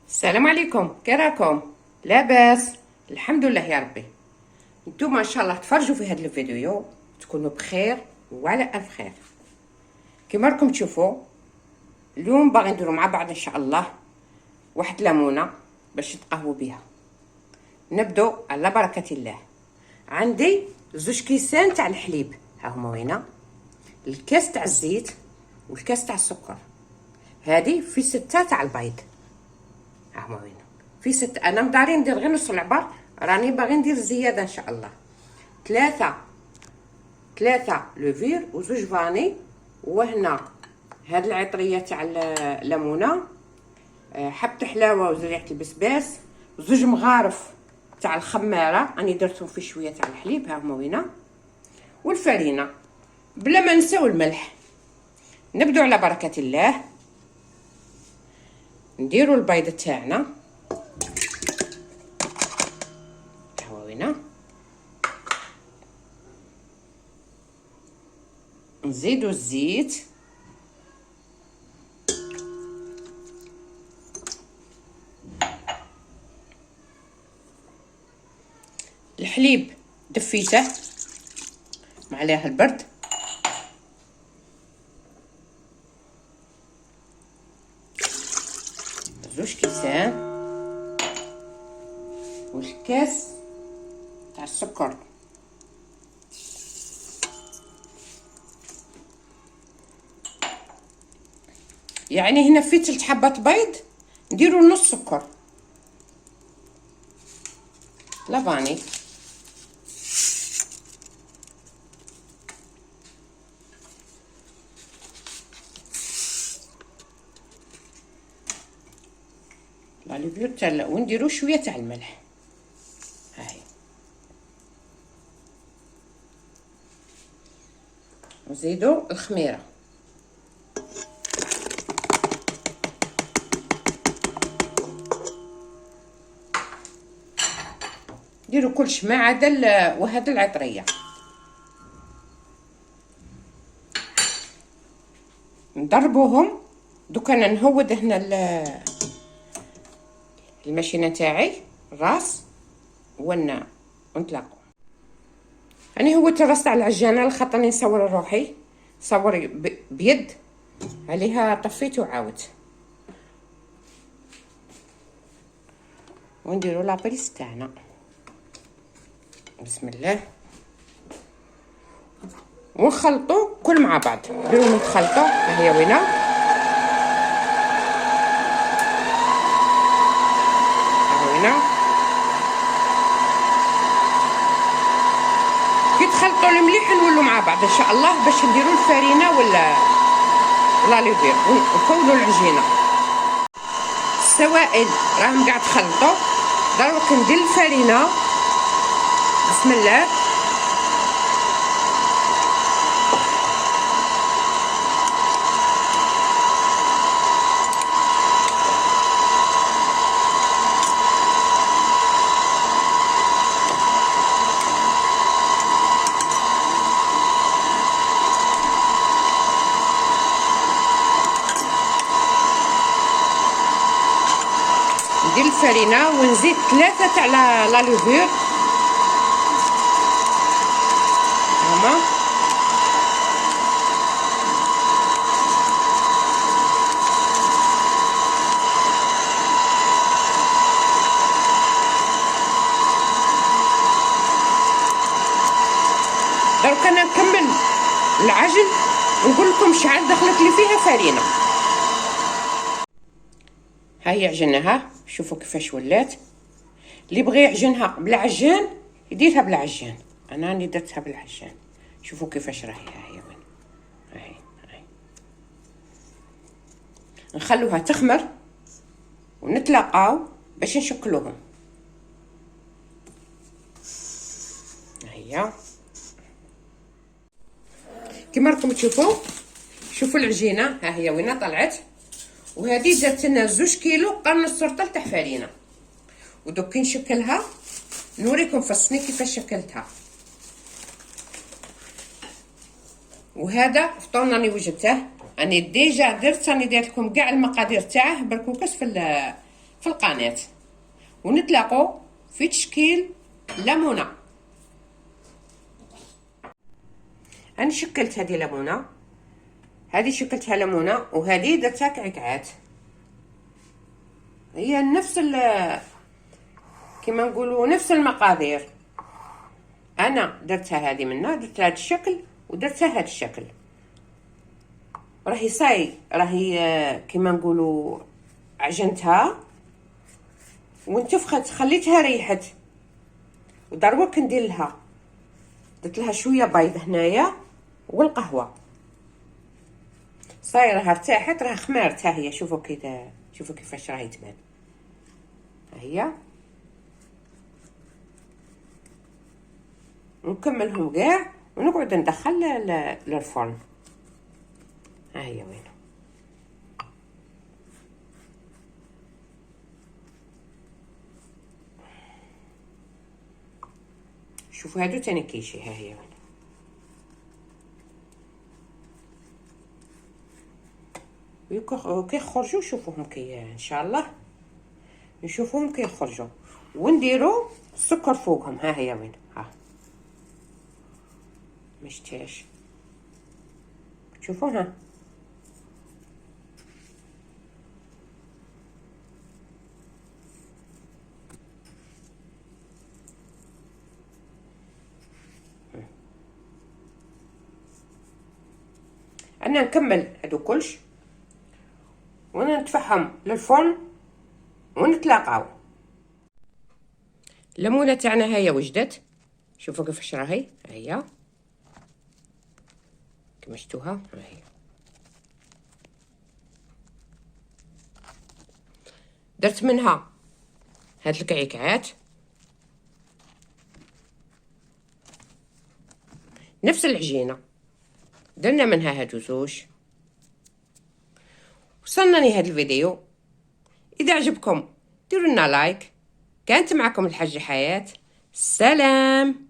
السلام عليكم، كي راكم؟ لاباس؟ الحمد لله يا ربي. نتوما ان شاء الله تفرجوا في هذا الفيديو تكونوا بخير وعلى الف خير. كما راكم تشوفوا اليوم باغي نديروا مع بعض ان شاء الله واحد ليمونه باش نتقهووا بها. نبدو على بركه الله. عندي 2 كيسان تاع الحليب، ها هما وينا الكاس تاع الزيت والكاس تاع السكر. هذه في 6 تاع البيض، ها هما وينا في 6. انا مداري ندير غير نص العبر، راني باغي ندير زياده ان شاء الله. 3 لوفير وزوج فاني، وهنا هاد العطريه تاع الليمونه، حبه حلاوه وزريعه البسباس، زوج مغارف تاع الخماره راني درتهم في شويه تاع الحليب، ها هما وينا، والفرينه، بلا ما نساو الملح. نبدو على بركه الله. نديروا البيض تاعنا، ها وينا، نزيدوا الزيت، الحليب دفيته مع عليه البرد، زوج كيسان، والكاس تاع السكر، يعني هنا في 3 حبات بيض نديروا نص سكر لافاني. لا ليفير تاع، ونديروا شويه تاع الملح، هاي، نزيدوا الخميره، نديروا كلش ما عدا وهذا العطريه. نضربوهم. دوك انا نهود هنا الماشينه تاعي الراس ونطلقوا. انا هوت الراس تاع العجانه لخاطرني نصور روحي، صوري بيد عليها، طفيت وعاودت. ونديروا لابريس تاعنا، بسم الله، ونخلطوا كل مع بعض. نديروا نتخلطوا، ها هي وينه، ها وينه. كي تخلطوا المليح نولوا مع بعض ان شاء الله باش نديروا الفرينه ولا ليفير ونكونوا العجينه. السوائل راهم قاعد تخلطوا، دروك ندير الفرينه، بسم الله. ندير الفرينه ونزيد 3 تاع لا ليفير، هما دروك انا نكمل العجن ونقول لكم شحال دخلت لي فيها فرينه. ها هي عجنها، شوفوا كيفاش ولات. اللي بغى يعجنها بلا عجان يديرها بلا عجان، انا راني درتها بالعجان. شوفوا كيفاش راهي، ها هي وين، هاي نخلوها تخمر ونتلاقاو باش نشكلوهم. هيا كما راكم تشوفوا، شوفوا العجينه ها هي وين طلعت، وهذه درت لنا 2 كيلو قرن السرطل تاع فرينه. ودوك كي نشكلها نوريكم في الصينيه كيفاش شكلتها. وهذا فطور راني وجدته، راني ديجا درت، راني داير لكم كاع المقادير تاعه بركوكاس في القناة، ونتلاقوا في تشكيل ليمونه. انا شكلت هذه ليمونه، هذه شكلتها ليمونه، وهذه درتها كعكعات. هي نفس كما نقولوا نفس المقادير. انا درتها هذه منها، درت هذا الشكل ودرتها هذا الشكل. راهي كما نقولوا عجنتها وانتفخت، خليتها ريحت، ودروك ندير لها، درت لها شويه بيض هنايا والقهوه. راه ارتاحت، راه خمارت. ها هي، شوفوا كذا، شوفوا كيفاش راهي تبان. ها هي، نكملهم كاع ونقعد ندخل للفرن. ها هي وين. شوفوا هادو تاني كيشي. ها هي وين. كي يخرجوا شوفوهم كي ان شاء الله نشوفوهم كي يخرجوا، ونديروا السكر فوقهم. ها هي وين. ها مشتاش تشوفوا. ها انا نكمل هادو كلش وانا نتفحم للفرن ونتلاقاو. الليمونه تاعنا هي وجدت، شوفوا كيفاش راهي. هي كما شفتوها. هي درت منها هاد الكعكات نفس العجينه، درنا منها هادو زوج. وصلنا لهاد الفيديو. اذا عجبكم ديروا لنا لايك. كانت معكم الحاجة حياة. سلام.